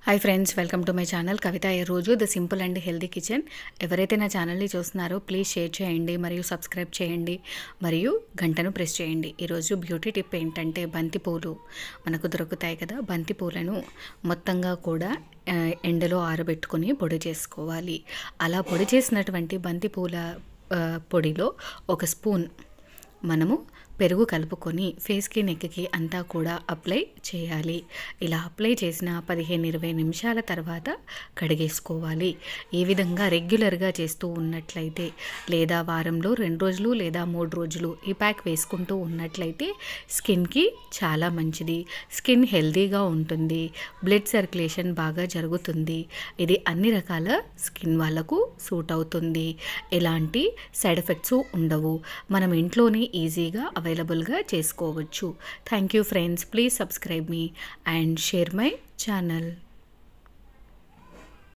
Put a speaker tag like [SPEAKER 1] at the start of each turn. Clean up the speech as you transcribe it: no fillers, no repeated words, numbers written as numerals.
[SPEAKER 1] Hi friends, welcome to my channel Kavitha. ఈరోజు the simple and healthy kitchen. ఎవరైతే నా ఛానల్ని చూస్తున్నారో ప్లీజ్ షేర్ చేయండి మరియు సబ్స్క్రైబ్ చేయండి మరియు గంటను ప్రెస్ చేయండి. ఈరోజు బ్యూటీ టిప్ ఏంటంటే బంతిపూలు మనకు దొరుకుతాయి కదా. బంతిపూలను మొత్తంగా కూడా ఎండలో ఆరబెట్టుకొని పొడి చేసుకోవాలి. అలా పొడి చేసినటువంటి బంతిపూల పొడిలో ఒక స్పూన్ మనము పెరుగు కలుపుకొని ఫేస్కి నెక్కి అంతా కూడా అప్లై చేయాలి. ఇలా అప్లై చేసిన 15-20 నిమిషాల తర్వాత కడిగేసుకోవాలి. ఈ విధంగా రెగ్యులర్గా చేస్తూ ఉన్నట్లయితే లేదా వారంలో 2 రోజులు లేదా 3 రోజులు ఈ ప్యాక్ వేసుకుంటూ ఉన్నట్లయితే స్కిన్కి చాలా మంచిది. స్కిన్ హెల్తీగా ఉంటుంది, బ్లడ్ సర్క్యులేషన్ బాగా జరుగుతుంది. ఇది అన్ని రకాల స్కిన్ వాళ్ళకు సూట్ అవుతుంది. ఎలాంటి సైడ్ ఎఫెక్ట్స్ ఉండవు. మనం ఇంట్లోనే ఈజీగా అవైలబుల్గా చేసుకోవచ్చు. Thank you friends. Please subscribe me and share my channel.